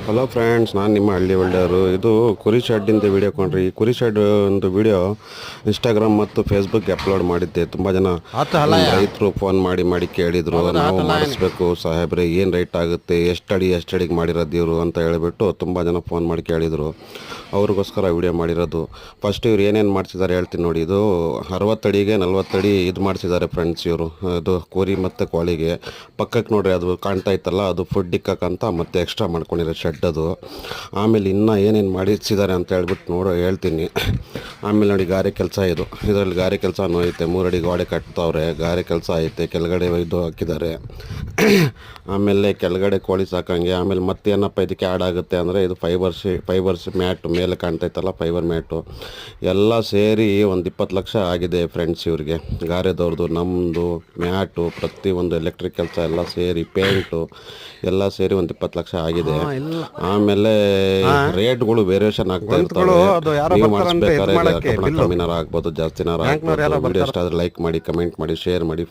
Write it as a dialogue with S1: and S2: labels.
S1: Hello friends, ನಾನು ನಿಮ್ಮ ಹಳ್ಳಿ ಒಳ್ಳೆಯವರು. ಇದು ಕುರಿ ಶೆಡ್ಡಿಂದ ವಿಡಿಯೋ ಕೊಂಡ್ರಿ. ಈ ಕುರಿ ಶೆಡ್ ಒಂದು ವಿಡಿಯೋ ಇನ್ಸ್ಟಾಗ್ರಾಮ್ ಮತ್ತು ಫೇಸ್ಬುಕ್ಗೆ ಅಪ್ಲೋಡ್ ಮಾಡಿದ್ದೆ. ತುಂಬ ಜನ ರೈತರು ಫೋನ್ ಮಾಡಿ ಕೇಳಿದರು, ನಾವು ಮಾಡಿಸ್ಬೇಕು ಸಾಹೇಬ್ರೆ, ಏನು ರೇಟ್ ಆಗುತ್ತೆ, ಎಷ್ಟು ಅಡಿಗೆ ಮಾಡಿರೋದು ಇವರು ಅಂತ ಹೇಳಿಬಿಟ್ಟು ತುಂಬ ಜನ ಫೋನ್ ಮಾಡಿ ಕೇಳಿದರು. ಅವ್ರಿಗೋಸ್ಕರ ವಿಡಿಯೋ ಮಾಡಿರೋದು. ಫಸ್ಟ್ ಇವ್ರು ಏನೇನು ಮಾಡಿಸಿದ್ದಾರೆ ಹೇಳ್ತೀನಿ ನೋಡಿ. ಇದು 60 ಅಡಿಗೆ 40 ಅಡಿ ಇದು ಮಾಡಿಸಿದ್ದಾರೆ ಫ್ರೆಂಡ್ಸ್ ಇವರು. ಇದು ಕುರಿ ಮತ್ತು ಕೋಳಿಗೆ ಪಕ್ಕಕ್ಕೆ ನೋಡ್ರಿ, ಅದು ಕಾಣ್ತಾ ಇತ್ತಲ್ಲ, ಅದು ಫುಡ್ ಇಕ್ಕಕ್ಕಂತ ಮತ್ತೆ ಎಕ್ಸ್ಟ್ರಾ ಮಾಡ್ಕೊಂಡಿರೋ ಶೆಡ್ ಅದು. ಆಮೇಲೆ ಇನ್ನೂ ಏನೇನು ಮಾಡಿಸಿದ್ದಾರೆ ಅಂತ ಹೇಳ್ಬಿಟ್ಟು ಹೇಳ್ತೀನಿ. ಆಮೇಲೆ ನೋಡಿ, ಗಾರೆ ಕೆಲಸ ಇದರಲ್ಲಿ ಗಾರೆ ಕೆಲಸನೂ ಐತೆ. 3 ಅಡಿ ಗೋಡೆ ಕಟ್ತಾವ್ರೆ, ಗಾರೆ ಕೆಲಸ ಐತೆ. ಕೆಳಗಡೆ ಇದು ಹಾಕಿದ್ದಾರೆ. ಆಮೇಲೆ ಕೆಳಗಡೆ ಕೋಳಿ ಸಾಕಂಗೆ. ಆಮೇಲೆ ಮತ್ತೇನಪ್ಪ ಇದಕ್ಕೆ ಆ್ಯಡ್ ಆಗುತ್ತೆ ಅಂದರೆ, ಇದು ಫೈಬರ್ಸ್ ಮ್ಯಾಟು ಮೇಲೆ ಕಾಣ್ತೈತಲ್ಲ, ಫೈಬರ್ ಮ್ಯಾಟು ಎಲ್ಲ ಸೇರಿ ಒಂದು 20 ಲಕ್ಷ ಆಗಿದೆ ಫ್ರೆಂಡ್ಸ್ ಇವ್ರಿಗೆ. ಗಾರೆದವ್ರದ್ದು, ನಮ್ಮದು, ಮ್ಯಾಟು, ಪ್ರತಿಯೊಂದು ಎಲೆಕ್ಟ್ರಿಕ್ ಕೆಲಸ ಎಲ್ಲ ಸೇರಿ, ಪೇಂಟು ಎಲ್ಲ ಸೇರಿ ಒಂದು 20 ಲಕ್ಷ ಆಗಿದೆ. ಆಮೇಲೆ ರೇಟ್ಗಳು ವೇರಿಯೇಷನ್ ಆಗ್ತಾ ಇರ್ತವೆ. ನೀವು ಮಾಡಿಸ್ಬೇಕಾದ್ರೆ ಕಮ್ಮಿನಾರ ಆಗ್ಬೋದು, ಜಾಸ್ತಿನಾರ ಆಗ್ಬೋದು. ವಿಡಿಯೋ ಇಷ್ಟ ಆದರೆ ಲೈಕ್ ಮಾಡಿ, ಕಮೆಂಟ್ ಮಾಡಿ, ಶೇರ್ ಮಾಡಿ.